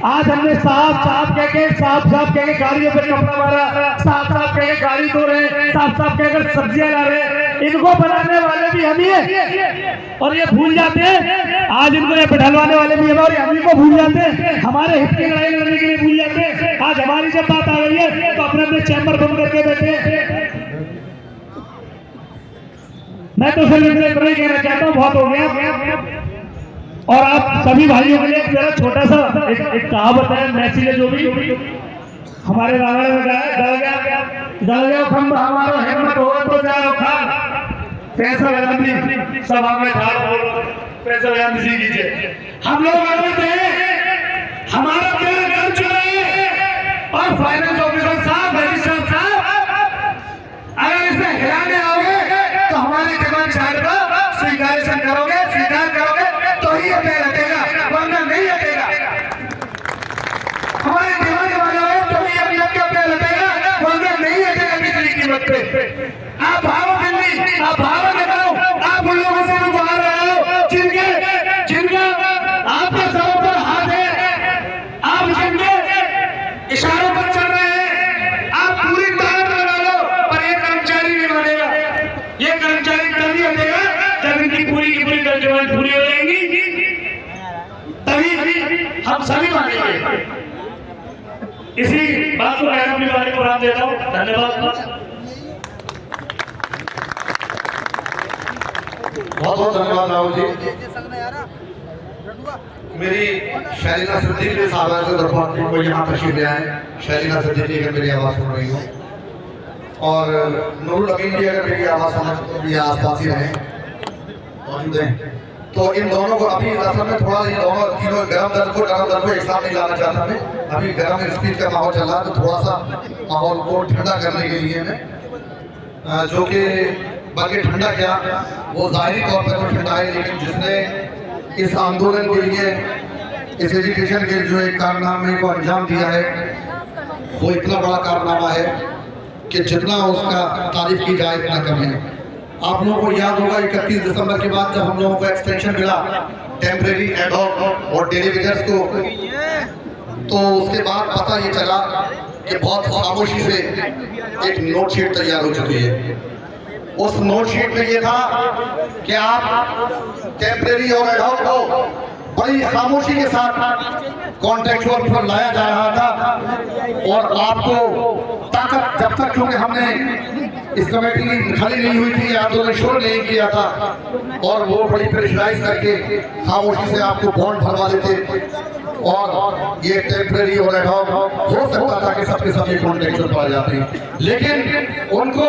आज हमने साफ साफ कह के गाड़ियों पे कपड़ा मारा, साफ साफ कह के गाड़ी धो रहे, साफ साफ कह कर सब्जियां ला रहे। इनको बनाने वाले भी हम ही हैं और ये भूल जाते हैं। आज इनको ये बैठलवाने वाले भी हम और हम इनको भूल जाते हैं। हमारे हित की लड़ाई लड़ने के लिए भूल जाते हैं। आज हमारी जब बात आ रही है तो अपने अपने चैम्बर बंद करके बैठे। मैं तो सिर्फ इतना ही कहना चाहता हूँ, बहुत हो गया। और आप सभी भाइयों के लिए एक मेरा छोटा सा एक कहावत है, मैसेज है जो भी हमारे रावण में गल गया खंभा हमारा, हिम्मत हो तो जाओ खा। पैसा गांधी सभा में पैसा गांधी जी कीजिए। हम लोग हमारा प्यार कर चुका है और फाइनेंस ऑफिसर साहब, रजिस्ट्रार साहब, अगर इसे हिलाने आओगे तो हमारे डिमांड चार्ट का स्वीकार करोगे तो ही ये पैर हटेगा, वरना नहीं हटेगा। हमारे डिमांड मांगोगे तो ही अभी आपका पैर हटेगा, वरना नहीं हटेगा किसी कीमत पे। आप भाव दिल्ली, आप भाव लगाओ, आप उन लोगों से भी बाहर आओ जिनका आपके सरों पर हाथ है, आप जिनके इशारों पर चल रहे हैं, आप पूरी ताकत लगा लो, पर ये कर्मचारी नहीं मानेगा। ये कर्मचारी तभी हटेगा जब इनकी पूरी की पूरी कर्मचारी पूरी हो जाएंगी, तभी हम सभी मानेंगे। इसी बात को कहकर अपनी बारी को राम देता हूँ। धन्यवाद। बहुत बहुत धन्यवाद राहुल जी। मेरी शैलीना सिद्दीकी साहब से तरफ को यहाँ तशरीफ ले आए। शैलीना सिद्दीकी अगर मेरी आवाज़ सुन रही हो और नूरुल अमीन जी अगर मेरी आवाज़ सुन ये आसपास ही रहे मौजूद हैं, तो इन दोनों को अभी असल में थोड़ा ये दोनों तीनों गरम दर्द को एक साथ नहीं लाना चाहता मैं। अभी गरम स्पीच का माहौल चल रहा है, तो थोड़ा सा माहौल को ठंडा करने के लिए मैं जो कि बल्कि ठंडा क्या वो जाहिरी तौर पर तो ठंडा है, लेकिन जिसने इस आंदोलन के लिए, इस एजुकेशन के जो एक कारनामे को अंजाम दिया है, वो इतना बड़ा कारनामा है कि जितना उसका तारीफ की जाए इतना कम है। आप लोगों को याद होगा 31 दिसंबर के बाद जब हम लोगों को एक्सटेंशन मिला टेम्परेरी एड हॉक और डेली वेजर्स को, तो उसके बाद पता ये चला कि बहुत खामोशी से एक नोट शीट तैयार हो चुकी है। उस नोट शीट में ये था कि आप टेम्परेरी और एड हॉक को बड़ी खामोशी के साथ कॉन्ट्रैक्चुअल पर लाया जा रहा था और आपको ताकत जब तक, क्योंकि हमने इस कमेटी खड़ी नहीं हुई थी, आंदोलन शुरू नहीं किया था और वो बड़ी प्रेशराइज करके खामोशी से आपको बॉन्ड भरवा देते और ये टेम्परेरी और एड हॉक हो सकता था कि सबके सब एक कॉन्ट्रैक्चुअल पा जाते, लेकिन उनको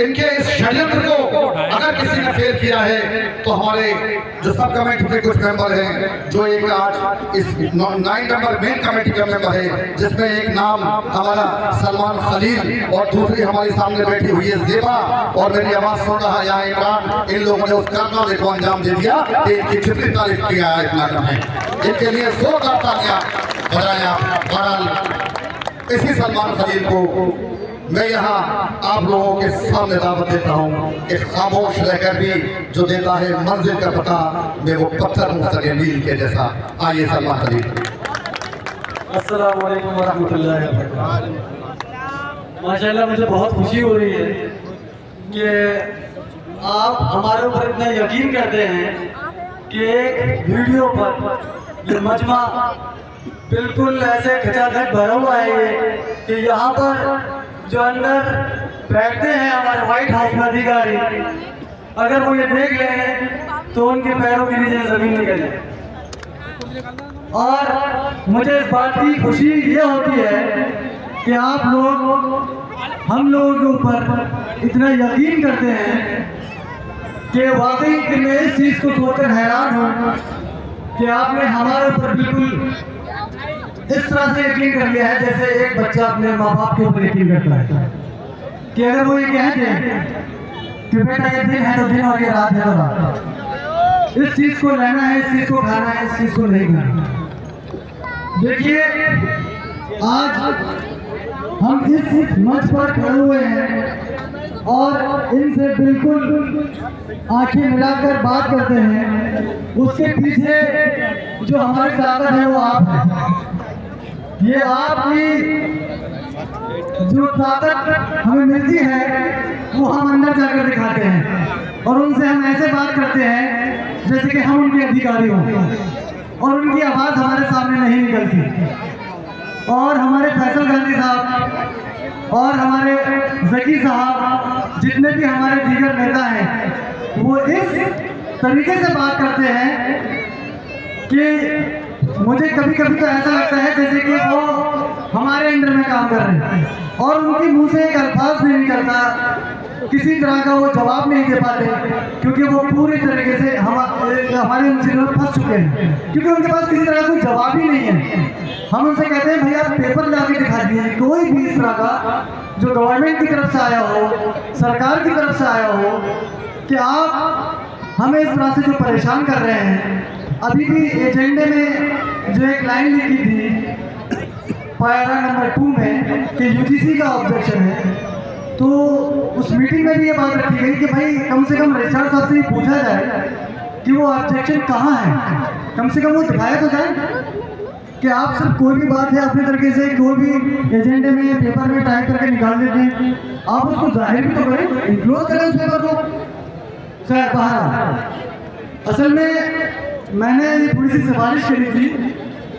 इनके इस षड्यंत्र को अगर किसी ने फेल किया है तो हमारे जो सब कमेटी के कुछ मेंबर हैं, जो एक आज इस 9 नंबर मेन कमेटी का मेंबर है, जिसमें एक नाम हमारा सलमान खलील और दूसरी हमारी सामने बैठी हुई है ज़ेबा, और मेरी आवाज़ सुन रहा है यहाँ इमरान। इन लोगों ने उस कारनामे को अंजाम दे दिया कि इनकी जितनी तारीफ किया है इतना कम है। इनके लिए जोरदार तालियां बजाया। बहरहाल इसी सलमान खलील को मैं यहाँ आप लोगों के सामने दावत देता हूँ कि खामोश रहकर भी जो देता है मंजिल का पता, मैं वो पत्थर मुँह सके मील के जैसा। आइए सलमान खलील। अस्सलाम वालेकुम वरहमतुल्लाहि वबरकातुहू। माशाल्लाह मुझे बहुत खुशी हो रही है कि आप हमारे ऊपर इतना यकीन करते हैं कि एक वीडियो पर ये मजमा बिल्कुल ऐसे खचाखच भरा हुआ है ये कि यहाँ पर जो अंदर बैठते हैं हमारे व्हाइट हाउस में अधिकारी, अगर वो ये देख लें तो उनके पैरों के नीचे जमीन निकल जाए। और मुझे इस बात की खुशी ये होती है कि आप लोग हम लोगों के ऊपर इतना यकीन करते हैं कि वाकई कि मैं इस चीज़ को सोचकर हैरान हूँ कि आपने हमारे ऊपर बिल्कुल इस तरह से यकीन कर लिया है जैसे एक बच्चा अपने माँ बाप के ऊपर यकीन करता है कि अगर वो ये कह दें कि बेटा ये दिन है तो दिन और ये रात है तो रात, इस चीज़ को लेना है, इस चीज़ को खाना है, इस चीज़ को नहीं खाना। देखिए आज हम इस मंच पर खड़े हुए हैं और इनसे बिल्कुल आंखें मिलाकर बात करते हैं, उसके पीछे जो हमारी ताकत है वो आप है। ये आपकी जो ताकत हमें मिलती है वो हम अंदर जाकर दिखाते हैं और उनसे हम ऐसे बात करते हैं जैसे कि हम उनके अधिकारी हों और उनकी आवाज़ हमारे सामने नहीं निकलती। और हमारे फैसल गांधी साहब और हमारे जकी साहब जितने भी हमारे दीगर नेता हैं वो इस तरीके से बात करते हैं कि मुझे कभी कभी तो ऐसा लगता है जैसे कि वो हमारे अंडर में काम कर रहे हैं और उनके मुंह से एक अल्फाज नहीं निकलता, किसी तरह का वो जवाब नहीं दे पाते क्योंकि वो पूरी तरीके से हमारे उनसे फंस चुके हैं क्योंकि उनके पास किसी तरह का कोई जवाब ही नहीं है। हम उनसे कहते हैं भैया पेपर ला के दिखा दीजिए, कोई भी इस तरह का जो गवर्नमेंट की तरफ से आया हो, सरकार की तरफ से आया हो कि आप हमें इस तरह से जो परेशान कर रहे हैं। अभी भी एजेंडे में जो एक लाइन लिखी थी पैरा नंबर 2 में कि यूजीसी का ऑब्जेक्शन है, तो उस मीटिंग में भी ये बात रखी गई कि भाई कम से कम रजिस्ट्रार साहब से ये पूछा जाए कि वो ऑब्जेक्शन कहाँ है, कम से कम वो दिखाया तो जाए कि आप सिर्फ कोई भी बात है अपने तरीके से कोई भी एजेंडे में पेपर में टाइप करके निकाल देते हैं, आप उसको जाहिर भी तो करें, इनक्लोज करें उस पेपर को शायद बाहर। असल में मैंने ये थोड़ी सी सिफारिश करी थी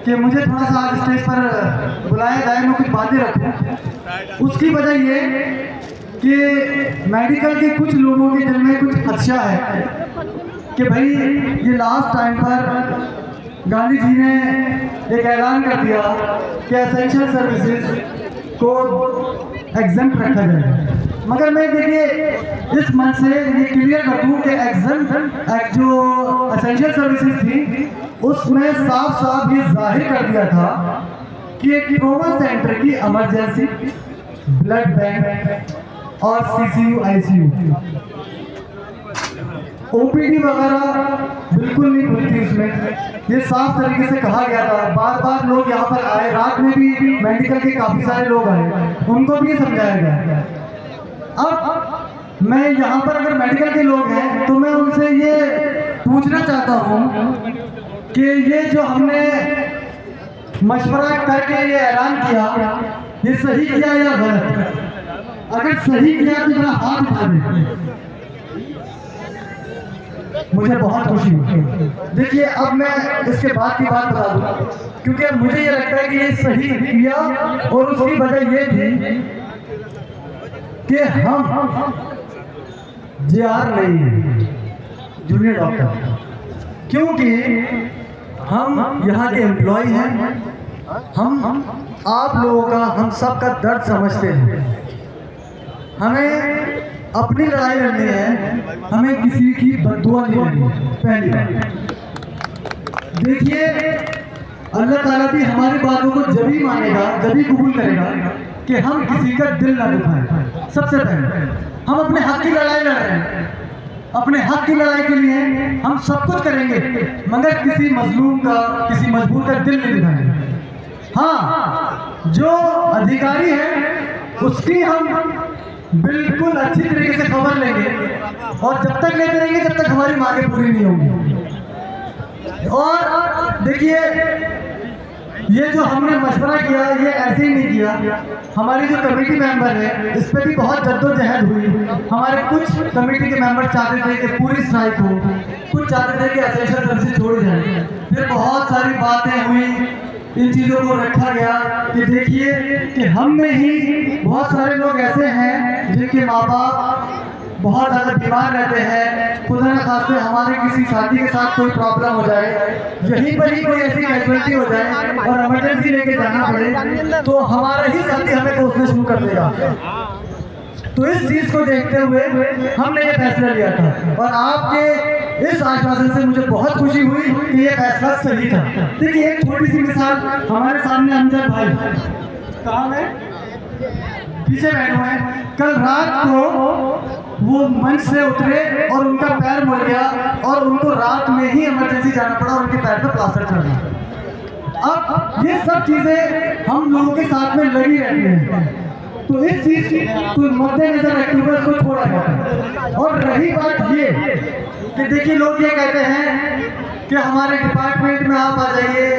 कि मुझे थोड़ा सा आज स्टेज पर बुलाया जाए, मैं कुछ बातें रखूं। उसकी वजह ये कि मेडिकल के कुछ लोगों के दिल में कुछ खदशा है कि भाई ये लास्ट टाइम पर गांधी जी ने एक ऐलान कर दिया कि एसेंशियल सर्विसेज को एग्जम्प्ट रखा जाए, मगर मैं देखिए इस मंच से ये क्लियर कर दूँ कि एग्जम्प्ट जो एसेंशियल सर्विसेज थी उसमें साफ साफ ये जाहिर कर दिया था कि एक ट्रॉमा सेंटर की इमरजेंसी, ब्लड बैंक और सीसीयू आईसीयू ओपीडी वगैरह बिल्कुल नहीं खुलती उसमें, ये साफ तरीके से कहा गया था। बार बार लोग यहाँ पर आए, रात में भी मेडिकल के काफ़ी सारे लोग आए, उनको भी ये समझाया गया। अब मैं यहाँ पर अगर मेडिकल के लोग हैं तो मैं उनसे ये पूछना चाहता हूँ कि ये जो हमने मशवरा करके ये ऐलान किया, ये सही किया या गलत? अगर सही किया तो मेरा हाथ उठा दें, मुझे बहुत खुशी हुई। देखिए अब मैं इसके बाद की बात बता दूं क्योंकि मुझे ये लगता है कि ये सही किया और उसकी वजह ये थी कि हम JR नहीं हैं, जूनियर डॉक्टर, क्योंकि हम यहाँ के एम्प्लॉय हैं, हम आप लोगों का, हम सब का दर्द समझते हैं। हमें अपनी लड़ाई लड़नी है, हमें किसी की बद्दुआ नहीं लेनी। पहली बात देखिए, अल्लाह ताला भी हमारी बातों को जब ही मानेगा, जब ही कबूल करेगा कि हम किसी का दिल ना दुखाएं। सबसे पहले हम अपने हक की लड़ाई लड़ रहे हैं, अपने हक की लड़ाई के लिए हम सब कुछ करेंगे, मगर किसी मजलूम का, किसी मजबूर का दिल नहीं दुखाएंगे। हाँ, जो अधिकारी है उसकी हम बिल्कुल अच्छी तरीके से खबर लेंगे और जब तक लेते रहेंगे जब तक हमारी मांगें पूरी नहीं होंगी। और देखिए ये जो हमने मशवरा किया ये ऐसे ही नहीं किया, हमारी जो कमेटी मेंबर है इस पर भी बहुत जद्दोजहद हुई। हमारे कुछ कमेटी के मेंबर चाहते थे कि पूरी स्ट्राइक हो, कुछ चाहते थे कि एसेंशियल सर्विसेज छोड़ी जाए, फिर बहुत सारी बातें हुई, इन चीज़ों को रखा गया कि देखिए कि हम में ही बहुत सारे लोग ऐसे हैं जिनके माँ बाप बहुत ज़्यादा बीमार रहते हैं, खुदा न खास्ते हमारे किसी साथी के साथ कोई प्रॉब्लम हो जाए, यहीं पर ही कोई ऐसी कैजुअलिटी हो जाए और इमरजेंसी लेके जाना पड़े तो हमारा ही साथी हमें कोसना शुरू कर देगा। तो इस चीज़ को देखते हुए हमने ये फैसला लिया था और आपके इस आश्वासन से मुझे बहुत खुशी हुई कि ये फैसला सही था। देखिए एक छोटी सी मिसाल, हमारे सामने अमजद भाई कहाँ है, पीछे बैठे हुए हैं। कल रात को वो मंच से उतरे और उनका पैर मुड़ गया और उनको रात में ही इमरजेंसी जाना पड़ा और उनके पैर पर प्लास्टर चढ़ा। अब ये सब चीज़ें हम लोगों के साथ में लगी रहती हैं, तो इस चीज़ को मद्देनजर रखते हुए इसको छोड़ा जाता है। और रही बात ये कि देखिए लोग ये कहते हैं कि हमारे डिपार्टमेंट में आप आ जाइए,